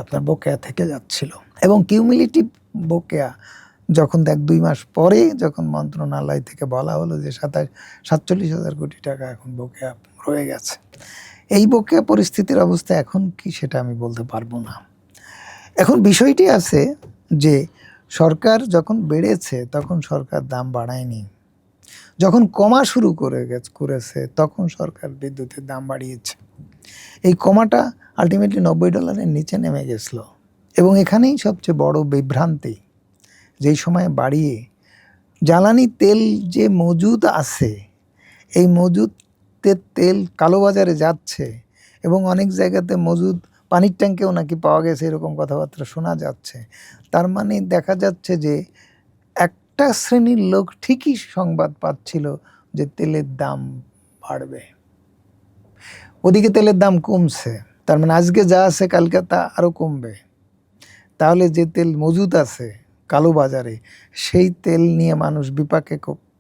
আপনার বকেয়া থেকে যাচ্ছিল। এবং কিউমুলেটিভ বকেয়া যখন 1-2 মাস পরে যখন মন্ত্রণালয় থেকে বলা হলো যে 47 হাজার কোটি টাকা এখন বকেয়া রয়ে গেছে, এই বকেয়া পরিস্থিতির অবস্থা এখন কি সেটা আমি বলতে পারবো না। এখন বিষয়টি আছে যে সরকার যখন বেড়েছে তখন সরকার দাম বাড়ায়নি, যখন কমা শুরু করেছে তখন সরকার বিদ্যুতের দাম বাড়িয়েছে। এই কমাটা আলটিমেটলি $90 নিচে নেমে গেছিল। এবং এখানেই সবচেয়ে বড় বিভ্রান্তি, যেই সময় বাড়িয়ে জ্বালানি তেল যে মজুদ আছে, এই মজুদের তেল কালোবাজারে যাচ্ছে এবং অনেক জায়গাতে মজুদ পানির ট্যাঙ্কেও নাকি পাওয়া গেছে, এরকম কথাবার্তা শোনা যাচ্ছে। তার মানে দেখা যাচ্ছে যে একটা শ্রেণীর লোক ঠিকই সংবাদ পাচ্ছিল যে তেলের দাম বাড়বে, ওদিকে তেলের দাম কমছে, তার মানে আজকে যা আছে কালকে তা আরও কমবে। তাহলে যে তেল মজুদ আছে কালো বাজারে, সেই তেল নিয়ে মানুষ বিপাকে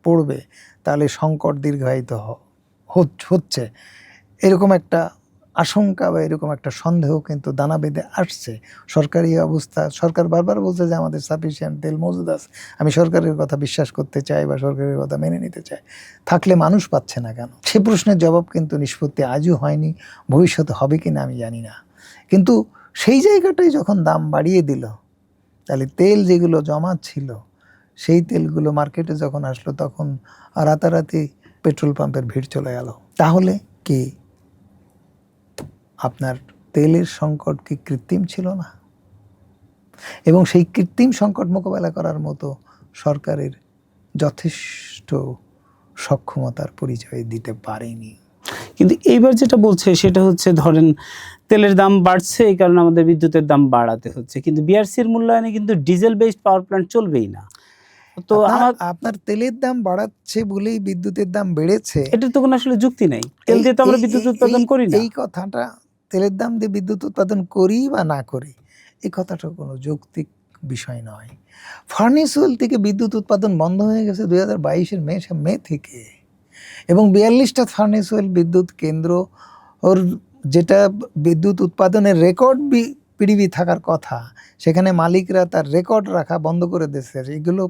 পড়বে, তাহলে সংকট দীর্ঘায়িত হচ্ছে, এরকম একটা আশঙ্কা বা এরকম একটা সন্দেহ কিন্তু দানা বেঁধে আসছে। সরকারি অবস্থা, সরকার বারবার বলছে যে আমাদের সাফিসিয়েন্ট তেল মজুদ আছে। আমি সরকারের কথা বিশ্বাস করতে চাই বা সরকারের কথা মেনে নিতে চাই। থাকলে মানুষ পাচ্ছে না কেন? সে প্রশ্নের জবাব কিন্তু নিষ্পত্তি আজও হয়নি, ভবিষ্যতে হবে কিনা আমি জানি না। কিন্তু সেই জায়গাটাই যখন দাম বাড়িয়ে দিল, তাহলে তেল যেগুলো জমা ছিল সেই তেলগুলো মার্কেটে যখন আসলো তখন রাতারাতি পেট্রোল পাম্পের ভিড় চলে গেল। তাহলে কি আপনার তেলের সংকট কি কৃত্রিম ছিল না? এবং সেই কৃত্রিম সংকট মোকাবেলা করার মতো সরকারের যথেষ্ট সক্ষমতার পরিচয় দিতে পারেনি। কিন্তু এইবার যেটা বলছে সেটা হচ্ছে, ধরেন তেলের দাম বাড়ছে এই কারণে আমাদের বিদ্যুতের দাম বাড়াতে হচ্ছে, কিন্তু বিআরসির মূল্যায়নে কিন্তু ডিজেল বেসড পাওয়ার প্ল্যান্ট চলবেই না। তো আপনার তেলের দাম বাড়াচ্ছে বলেই বিদ্যুতের দাম বেড়েছে, এটার তো কোনো আসলে যুক্তি নেই। তেল দিয়ে তো আমরা বিদ্যুৎ উৎপাদন করি না। এই কথাটা, তেলের দাম দিয়ে বিদ্যুৎ উৎপাদন করি বা না করি, এই কথাটা কোনো যৌক্তিক বিষয় নয়। ফার্নেস অয়েল থেকে বিদ্যুৎ উৎপাদন বন্ধ হয়ে গেছে 2022-এর মে থেকে, এবং 42টা ফার্নেস অয়েল বিদ্যুৎ কেন্দ্র ওর যেটা বিদ্যুৎ উৎপাদনের রেকর্ড পিডিবি থাকার কথা, সেখানে মালিকরা তার রেকর্ড রাখা বন্ধ করে দিয়েছে। এগুলো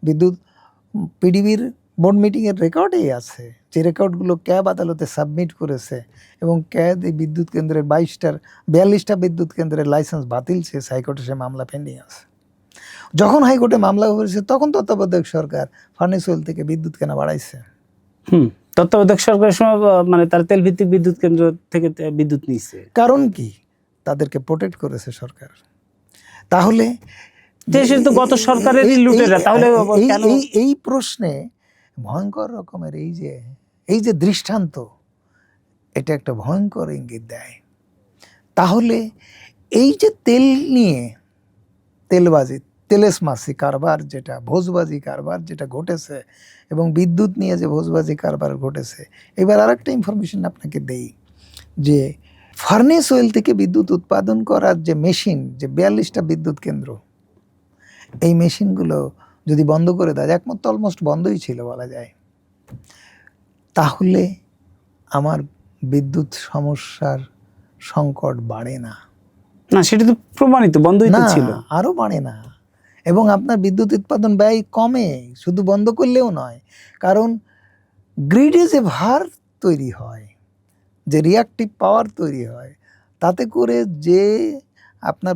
বিদ্যুৎ পিডিবির বোর্ড মিটিংয়ের রেকর্ডেই আছে, যে রেকর্ডগুলো ক্যাব আদালতে সাবমিট করেছে, এবং ক্যাব এই বিদ্যুৎ কেন্দ্রের 42টা বিদ্যুৎ কেন্দ্রের লাইসেন্স বাতিল চেয়েছে, হাইকোর্টে সে মামলা পেন্ডিং আছে। যখন হাইকোর্টে মামলা করেছে তখন তত্ত্বাবধায়ক সরকার ফার্নেস অয়েল থেকে বিদ্যুৎ কেনা বাড়াইছে। তত্ত্বাবধায়ক সরকারের সময় মানে তার তেল ভিত্তিক বিদ্যুৎ কেন্দ্র থেকে বিদ্যুৎ নিচ্ছে। কারণ কি? তাদেরকে প্রোটেক্ট করেছে সরকার। তাহলে দেশের তো গত সরকারেরই লুটেরা, তাহলে কেন? এই প্রশ্নে ভয়ঙ্কর রকমের এই যে দৃষ্টান্ত, এটা একটা ভয়ঙ্কর ইঙ্গিত দেয়। তাহলে এই যে তেল নিয়ে তেলবাজি, তেলেসমাসি কারবার, যেটা ভোজবাজি কারবার যেটা ঘটেছে, এবং বিদ্যুৎ নিয়ে যে ভোজবাজি কারবার ঘটেছে, এবার আরেকটা ইনফরমেশন আপনাকে দেই, যে ফার্নেস অয়েল থেকে বিদ্যুৎ উৎপাদন করার যে মেশিন, যে 42টা বিদ্যুৎ কেন্দ্র, এই মেশিনগুলো যদি বন্ধ করে দেয়, একমাত্র অলমোস্ট বন্ধই ছিল বলা যায়, তাহলে আমার বিদ্যুৎ সমস্যার সংকট বাড়ে না। না, সেটা তো প্রমাণিত, বন্ধই তো ছিল। আরো বাড়ে না, এবং আপনার বিদ্যুৎ উৎপাদন ব্যয় কমে, শুধু বন্ধ করলেও নয়। কারণ গ্রিডে যে ভার তৈরি হয়, যে রিয়াক্টিভ পাওয়ার তৈরি হয়, তাতে করে যে আপনার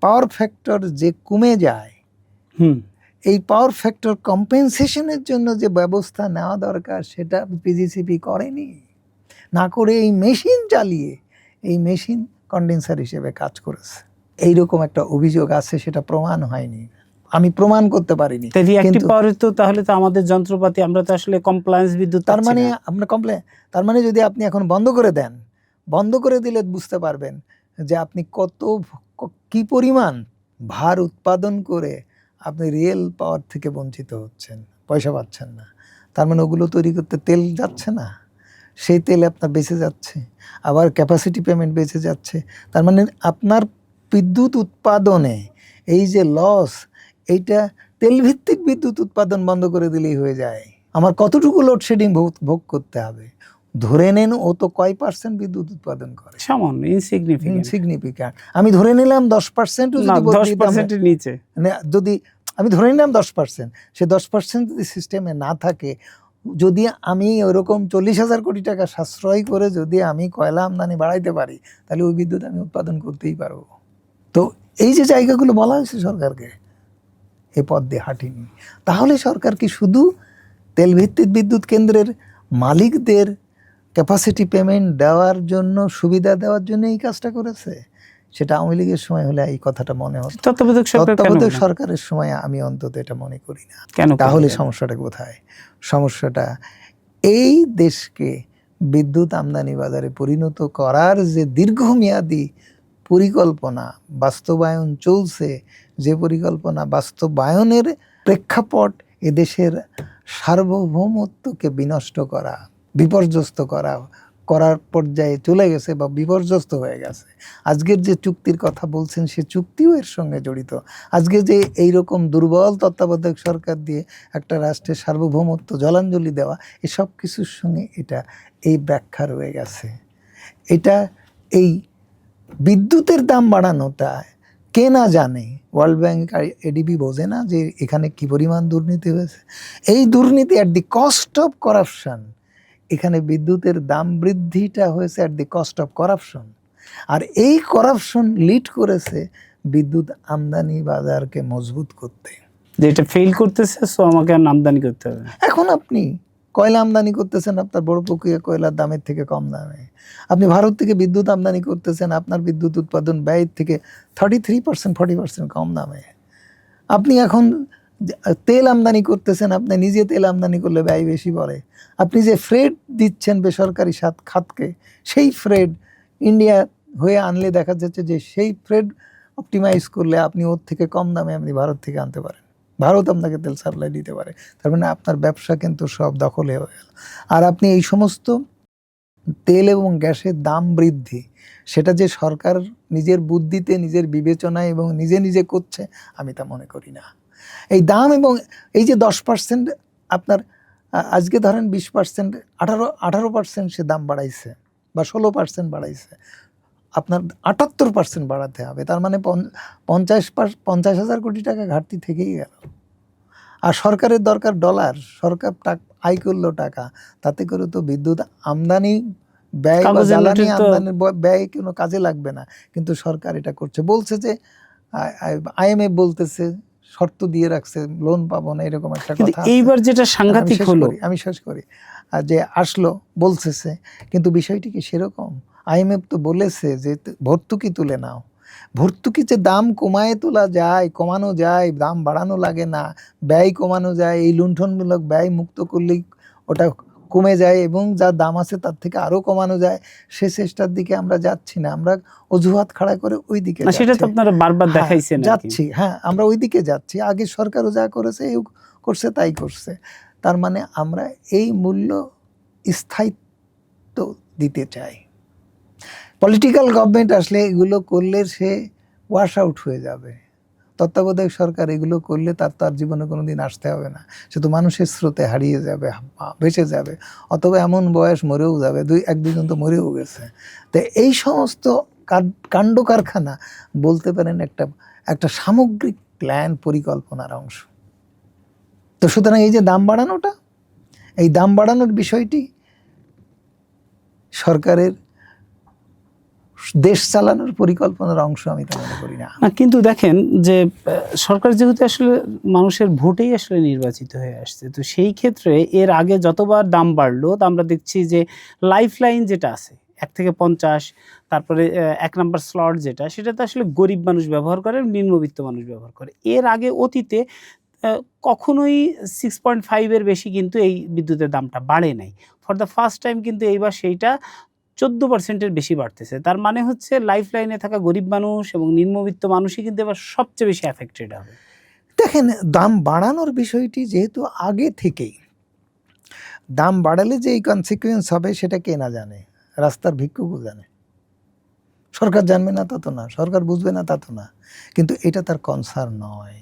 পাওয়ার ফ্যাক্টর যে কমে যায়, এই পাওয়ার ফ্যাক্টর কম্পেনসেশনের জন্য যে ব্যবস্থা নেওয়া দরকার সেটা পিজিসিপি করেনি। না করে এই মেশিন চালিয়ে এই মেশিন কন্ডেন্সার হিসেবে কাজ করেছে। এইরকম একটা অভিযোগ আছে, সেটা প্রমাণ হয়নি, আমি প্রমাণ করতে পারিনি। রিঅ্যাক্টিভ পাওয়ারে তো তাহলে তো আমাদের যন্ত্রপাতি, আমরা তো আসলে কমপ্লায়েন্স বিদ্যুৎ, তার মানে আপনার তার মানে যদি আপনি এখন বন্ধ করে দেন, বন্ধ করে দিলে বুঝতে পারবেন যে আপনি কি পরিমাণ ভার উৎপাদন করে আপনি রিয়েল পাওয়ার থেকে বঞ্চিত হচ্ছেন, পয়সা পাচ্ছেন না। তার মানে ওগুলো তৈরি করতে তেল যাচ্ছে না, সেই তেল আপনার বেঁচে যাচ্ছে, আবার ক্যাপাসিটি পেমেন্ট বেঁচে যাচ্ছে। তার মানে আপনার বিদ্যুৎ উৎপাদনে এই যে লস, এইটা তেলভিত্তিক বিদ্যুৎ উৎপাদন বন্ধ করে দিলেই হয়ে যায়। আমার কতটুকু লোডশেডিং ভোগ করতে হবে? ধরে নেন ও তো কয় পার্সেন্ট বিদ্যুৎ উৎপাদন করে, সামান্য, ইনসিগনিফিক্যান্ট। আমি ধরে নিলাম 10%, নিচে যদি আমি ধরে নিলাম 10%, সে 10% যদি সিস্টেমে না থাকে, যদি আমি ওরকম 40,000 কোটি টাকা সাশ্রয় করে যদি আমি কয়লা আমদানি বাড়াইতে পারি, তাহলে ওই বিদ্যুৎ আমি উৎপাদন করতেই পারবো। তো এই যে জায়গাগুলো বলা হয়েছে সরকারকে, এ পথ দিয়ে হাঁটিনি। তাহলে সরকার কি শুধু তেলভিত্তিক বিদ্যুৎ কেন্দ্রের মালিকদের ক্যাপাসিটি পেমেন্ট দেওয়ার জন্য, সুবিধা দেওয়ার জন্য এই কাজটা করেছে? সেটা আওয়ামী লীগের সময় হলে এই কথাটা মনে হতো, তত্ত্বাবধায়ক সরকারের সময় আমি অন্তত এটা মনে করি না। তাহলে সমস্যাটা কোথায়? সমস্যাটা এই দেশকে বিদ্যুৎ আমদানি বাজারে পরিণত করার যে দীর্ঘমেয়াদী পরিকল্পনা বাস্তবায়ন চলছে, যে পরিকল্পনা বাস্তবায়নের প্রেক্ষাপট এদেশের সার্বভৌমত্বকে বিনষ্ট করা, বিপর্যস্ত করার পর্যায়ে চলে গেছে বা বিপর্যস্ত হয়ে গেছে। আজকের যে চুক্তির কথা বলছেন, সে চুক্তিও এর সঙ্গে জড়িত। আজকে যে এইরকম দুর্বল তত্ত্বাবধায়ক সরকার দিয়ে একটা রাষ্ট্রের সার্বভৌমত্ব জলাঞ্জলি দেওয়া, এসব কিছুর সঙ্গে এই ব্যাখ্যা রয়ে গেছে। এটা এই বিদ্যুতের দাম বাড়ানোটা কে না জানে, ওয়ার্ল্ড ব্যাংক আর এডিবি বোঝে না যে এখানে কি পরিমাণ দুর্নীতি হয়েছে। এই দুর্নীতি at the cost of corruption, এখানে বিদ্যুতের দাম বৃদ্ধিটা হয়েছে at the cost of corruption. আর এই করাপশন লিড করেছে বিদ্যুৎ আমদানি বাজারকে মজবুত করতে। যে এটা ফেল করতেছে, সো আমাকে আর আমদানি করতে হবে। এখন আপনি কয়লা আমদানি করতেছেন আপনার বড় প্রক্রিয়া কয়লার দামের থেকে কম দামে, আপনি ভারত থেকে বিদ্যুৎ আমদানি করতেছেন আপনার বিদ্যুৎ উৎপাদন ব্যয়ের থেকে 33% 40% কম দামে। আপনি এখন তেল আমদানি করতেছেন, আপনি নিজে তেল আমদানি করলে ব্যয় বেশি পড়ে। আপনি যে ফ্রেড দিচ্ছেন বেসরকারি খাতকে, সেই ফ্রেড ইন্ডিয়া হয়ে আনলে দেখা যাচ্ছে যে সেই ফ্রেড অপটিমাইজ করলে আপনি ওর থেকে কম দামে আপনি ভারত থেকে আনতে পারেন, ভারত আপনাকে তেল সাপ্লাই দিতে পারে। তার মানে আপনার ব্যবসা কিন্তু সব দখলে হয়ে গেল। আর আপনি এই সমস্ত তেল এবং গ্যাসের দাম বৃদ্ধি, সেটা যে সরকার নিজের বুদ্ধিতে, নিজের বিবেচনায় এবং নিজে নিজে করছে, আমি তা মনে করি না। এই দাম এবং এই যে 10% আপনার আজকে ধরেন 20%, 18% সে দাম বাড়াইছে বা 16% বাড়াইছে, আপনার 78% বাড়াতে হবে। তার মানে 50,000 কোটি টাকা ঘাটতি থেকেই গেল। আর সরকারের দরকার ডলার, সরকার আয় করলো টাকা, তাতে করে তো বিদ্যুৎ আমদানি ব্যয় বা জ্বালানি আমদানির ব্যয় কোনো কাজে লাগবে না। কিন্তু সরকার এটা করছে, বলছে যে IMF বলতেছে শর্ত দিয়ে রাখছে লোন পাবো না, এরকম একটা কথা। এইবার যেটা সাংঘাতিক হলো, আমি শেষ করি, যে আসলো বলতেছে, কিন্তু বিষয়টি কি সেরকম? IMF তো বলেছে যে ভর্তুকি তুলে নাও, ভর্তুকি যে দাম কমায় তোলা যায়, কমানো যায়, দাম বাড়ানো লাগে না, ব্যয় কমানো যায়, এই লুণ্ঠনমূলক ব্যয় মুক্ত করলেই ওটা কমে যায় এবং যা দাম আছে তার থেকে আরো কমানো যায়। সে চেষ্টার দিকে আমরা যাচ্ছি না, আমরা অজুহাত খাড়া করে ওই দিকে সেটা তো আপনারা বারবার দেখাইছেন যাচ্ছি। হ্যাঁ, আমরা ওই দিকে যাচ্ছি। আগে সরকারও যা করেছে করছে তাই করছে। তার মানে আমরা এই মূল্য স্থায়িত্ব দিতে চাই। পলিটিক্যাল গভর্নমেন্ট আসলে এগুলো করলে সে ওয়াশ আউট হয়ে যাবে। তত্ত্বাবধায়ক সরকার এগুলো করলে তার জীবনে কোনো দিন আসতে হবে না, সে তো মানুষের স্রোতে হারিয়ে যাবে, বেঁচে যাবে, অথবা এমন বয়স মরেও যাবে, এক দুজন তো মরেও গেছে। তো এই সমস্ত কাণ্ড কারখানা বলতে পারেন একটা সামগ্রিক প্ল্যান, পরিকল্পনার অংশ। তো সুতরাং এই যে দাম বাড়ানোটা, এই দাম বাড়ানোর বিষয়টি সরকারের দেশ চালানোর পরিকল্পনার অংশ আমি তো মনে করি না। কিন্তু দেখেন যে সরকার যেহেতু আসলে মানুষের ভোটেই আসলে নির্বাচিত হয়ে আসছে, তো সেই ক্ষেত্রে এর আগে যতবার দাম বাড়লো, আমরা দেখছি যে লাইফ লাইন যেটা আছে 1 থেকে 50, তারপরে 1 নম্বর স্লট যেটা, সেটাতে আসলে গরিব মানুষ ব্যবহার করে, নিম্নবিত্ত মানুষ ব্যবহার করে। এর আগে অতীতে কখনোই 6.5 এর বেশি কিন্তু এই বিদ্যুতের দামটা বাড়ে নাই। ফর দ্য ফার্স্ট টাইম কিন্তু এইবার সেইটা 14% বেশি বাড়তেছে। তার মানে হচ্ছে লাইফ লাইনে থাকা গরিব মানুষ এবং নিম্নবিত্ত মানুষই কিন্তু এবার সবচেয়ে বেশি অ্যাফেক্টেড হবে। দেখেন, দাম বাড়ানোর বিষয়টি যেহেতু আগে থেকেই, দাম বাড়ালে যে এই কনসিকুয়েন্স হবে সেটা কে না জানে, রাস্তার ভিক্ষুকও জানে। সরকার জানবে না তা তো না, সরকার বুঝবে না তা তো না, কিন্তু এটা তার কনসার্ন নয়।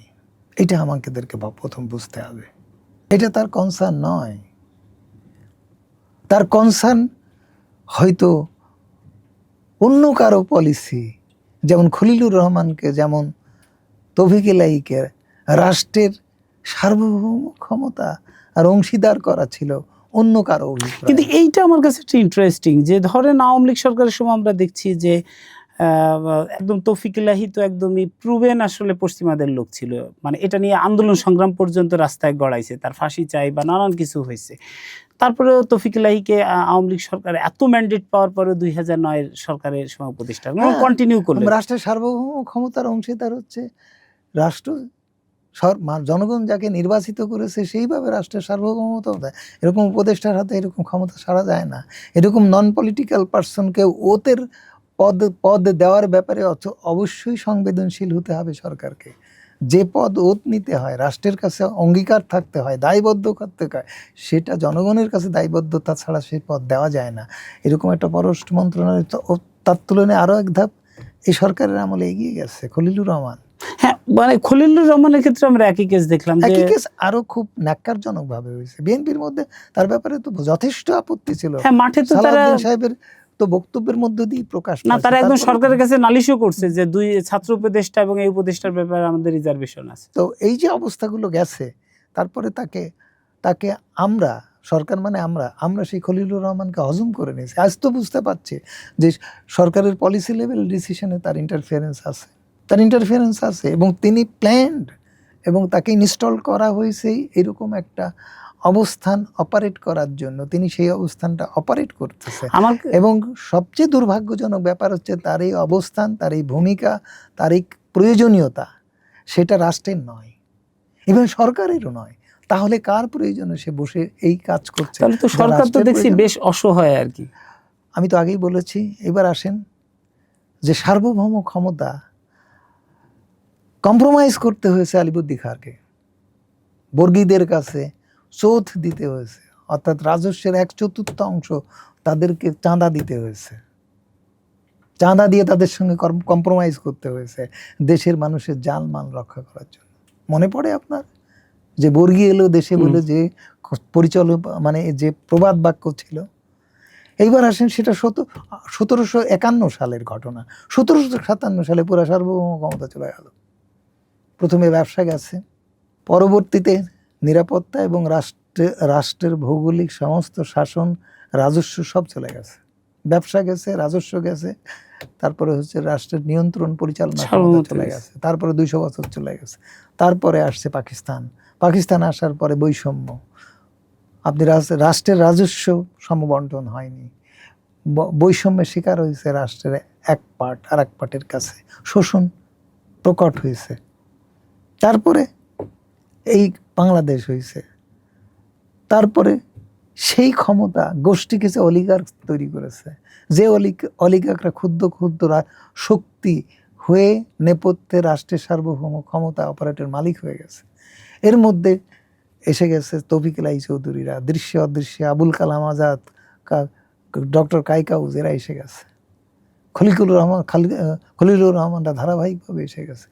এটা আমাদেরকে প্রথম বুঝতে হবে, এটা তার কনসার্ন নয়। তার কনসার্ন হয়তো অন্য কারো পলিসি, যেমন খলিলুর রহমানকে, যেমন তৌফিক ইলাহীকে রাষ্ট্রের সার্বভৌম ক্ষমতা আর অংশীদার করা ছিল অন্য কারো অভিপ্রায়। কিন্তু এইটা আমার কাছে একটা ইন্টারেস্টিং, যে ধরেন আওয়ামী লীগ সরকারের সময় আমরা দেখছি যে একদম তৌফিক ইলাহী তো একদমই প্রুভেন আসলে পশ্চিমাদের লোক ছিল, মানে এটা নিয়ে আন্দোলন সংগ্রাম পর্যন্ত রাস্তায় গড়াইছে, তার ফাঁসি চাই বা নানান কিছু হয়েছে। তারপরেও তৌফিক ইলাহীকে আওয়ামী লীগ সরকার এত ম্যান্ডেট পাওয়ার পরে 2009 সরকারের সময় উপদেষ্টা কন্টিনিউ করলো। রাষ্ট্রের সার্বভৌম ক্ষমতার অংশীদার হচ্ছে রাষ্ট্র, জনগণ যাকে নির্বাচিত করেছে সেইভাবে রাষ্ট্রের সার্বভৌমতা দেয়। এরকম উপদেষ্টার হাতে এরকম ক্ষমতা ছাড়া যায় না। এরকম নন পলিটিক্যাল পার্সনকে ওতের পদ দেওয়ার ব্যাপারে অবশ্যই সংবেদনশীল হতে হবে সরকারকে। যে পদ ওত নিতে হয়, রাষ্ট্রের কাছে অঙ্গীকার থাকতে হয়, দায়বদ্ধ করতে হয়, সেটা জনগণের কাছে দায়বদ্ধতা ছাড়া সেই পদ দেওয়া যায় না। এরকম একটা পররাষ্ট্র মন্ত্রণালয়, তার তুলনায় আরও এক ধাপ এই সরকারের আমলে এগিয়ে গেছে খলিলুর রহমান। হ্যাঁ, মানে খলিলুর রহমানের ক্ষেত্রে আমরা একই কেস দেখলাম, একই কেস আরো খুব ন্যাক্কারজনক ভাবে হয়েছে। বিএনপির মধ্যে তার ব্যাপারে তো যথেষ্ট আপত্তি ছিল। হ্যাঁ, মাঠে তো সালাউদ্দিন সাহেবের তো বক্তব্যের মধ্য দিয়ে প্রকাশ না, পাচ্ছে। তারা একদম তারপরে সরকারের কাছে নালিশও করছে যে দুই ছাত্র উপদেষ্টা এবং এই উপদেষ্টার ব্যাপারে আমাদের রিজার্ভেশন আছে। তো এই যে অবস্থাগুলো গেছে, তারপরে তাকে তাকে আমরা, সরকার মানে আমরা সেই খলিলুর রহমানকে হজম করে নিয়েছি। আজ তো বুঝতে পারছি যে সরকারের পলিসি লেভেল ডিসিশনে তার ইন্টারফারেন্স আছে এবং তিনি প্ল্যান্ড এবং তাকে ইনস্টল করা হয়েছে এরকম একটা অবস্থান অপারেট করার জন্য। তিনি সেই অবস্থানটা অপারেট করতেছে আমার এবং সবচেয়ে দুর্ভাগ্যজনক ব্যাপার হচ্ছে তার এই অবস্থান, তার এই ভূমিকা, তার এই প্রয়োজনীয়তা সেটা রাষ্ট্রের নয়, এবং সরকারেরও নয়। তাহলে কার প্রয়োজনে সে বসে এই কাজ করছে? তাহলে তো যা সরকার তো রাষ্ট্রের দেখছি প্রয়োজন। বেশ অসহায় আর কি। আমি তো আগেই বলেছি, এবার আসেন যে সার্বভৌম ক্ষমতা কম্প্রোমাইজ করতে হয়েছে আলিবর্দী খাঁকে, বর্গীদের কাছে চোথ দিতে হয়েছে, অর্থাৎ রাজস্বের 1/4 তাদেরকে চাঁদা দিতে হয়েছে, চাঁদা দিয়ে তাদের সঙ্গে কম্প্রোমাইজ করতে হয়েছে দেশের মানুষের জানমাল রক্ষা করার জন্য। মনে পড়ে আপনার যে বর্গী এলো দেশে বলে যে মানে যে প্রবাদ বাক্য ছিল? এইবার আসেন সেটা 1751 সালের ঘটনা। 1757 সালে পুরো সার্বভৌম ক্ষমতা চলে গেল। প্রথমে ব্যবসা গেছে, পরবর্তীতে নিরাপত্তা এবং রাষ্ট্রের ভৌগোলিক সমস্ত শাসন, রাজস্ব সব চলে গেছে। ব্যবসা গেছে, রাজস্ব গেছে, তারপরে হচ্ছে রাষ্ট্রের নিয়ন্ত্রণ পরিচালনা ক্ষমতা চলে গেছে, তারপরে 200 বছর চলে গেছে। তারপরে আসছে পাকিস্তান আসার পরে বৈষম্য, আপনি রাষ্ট্রের রাজস্ব সমবন্টন হয়নি, বৈষম্যের শিকার হয়েছে রাষ্ট্রের এক পার্ট আর এক পার্টের কাছে, শোষণ প্রকট হয়েছে। তারপরে এই বাংলাদেশ হয়েছে। তারপরে সেই ক্ষমতা গোষ্ঠী কিছু অলিগার্ক তৈরি করেছে, যে অলিগার্করা ক্ষুদ্র ক্ষুদ্র শক্তি হয়ে নেপথ্যে রাষ্ট্রের সার্বভৌম ক্ষমতা অপারেটের মালিক হয়ে গেছে। এর মধ্যে এসে গেছে তৌফিক এলাই চৌধুরীরা, দৃশ্যে অদৃশ্যে আবুল কালাম আজাদ, ডক্টর কাইকাউজ, এরা এসে গেছে। খলিলুর রহমানরা ধারাবাহিকভাবে এসে গেছে।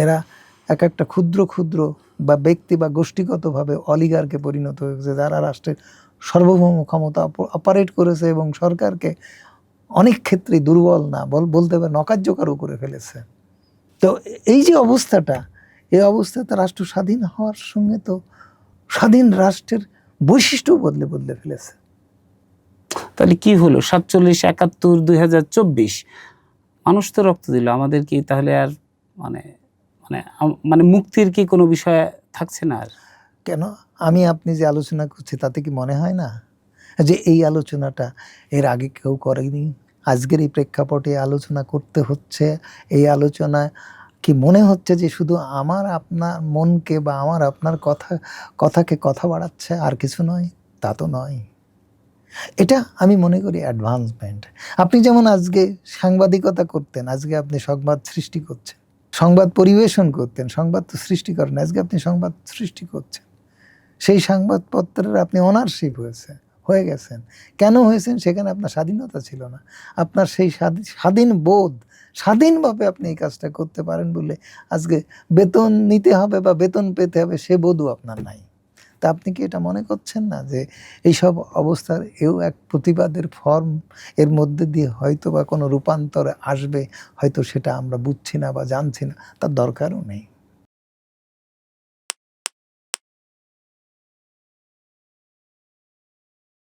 এরা এক একটা ক্ষুদ্র ক্ষুদ্র বা ব্যক্তি বা গোষ্ঠীগতভাবে অলিগারকে পরিণত হয়েছে, যারা রাষ্ট্রের সার্বভৌম ক্ষমতা অপারেট করেছে এবং সরকারকে অনেক ক্ষেত্রে দুর্বল না বলতে পারে নকার্যকরও করে ফেলেছে। তো এই যে অবস্থাটা, এই অবস্থাতে রাষ্ট্র স্বাধীন হওয়ার সঙ্গে তো স্বাধীন রাষ্ট্রের বৈশিষ্ট্য বদলে ফেলেছে। তাহলে কি হলো 47, 71, 2024 মানুষ তো রক্ত দিল, আমাদের কি তাহলে আর মানে মানে মানে মুক্তির কি কোনো বিষয় থাকছে না আর? কেন? আপনি যে আলোচনা করছি তাতে কি মনে হয় না যে এই আলোচনাটা এর আগে কেউ করেনি? আজকের এই প্রেক্ষাপটে আলোচনা করতে হচ্ছে। এই আলোচনা কি মনে হচ্ছে যে শুধু আমার আপনার মনকে বা আমার আপনার কথাকে কথা বাড়াচ্ছে, আর কিছু নয়? তা তো নয়। এটা আমি মনে করি অ্যাডভান্সমেন্ট। আপনি যেমন আজকে সাংবাদিকতা করতেন, আজকে আপনি সংবাদ সৃষ্টি করছেন। সংবাদ পরিবেশন করতেন, সংবাদ তো সৃষ্টি করেন, আজকে আপনি সংবাদ সৃষ্টি করছেন। সেই সংবাদপত্রের আপনি অনারশিপ হয়ে গেছেন। কেন হয়েছেন? সেখানে আপনার স্বাধীনতা ছিল না। আপনার সেই স্বাধীন বোধ, স্বাধীনভাবে আপনি এই কাজটা করতে পারেন বলে আজকে বেতন নিতে হবে বা বেতন পেতে হবে সে বোধও আপনার নাই। তা আপনি কি এটা মনে করছেন না যে এইসব অবস্থার এও এক প্রতিবাদের ফর্ম, এর মধ্যে দিয়ে হয়তো বা কোনো রূপান্তর আসবে, হয়তো সেটা আমরা বুঝছি না বা জানছি না, তার দরকারও নেই।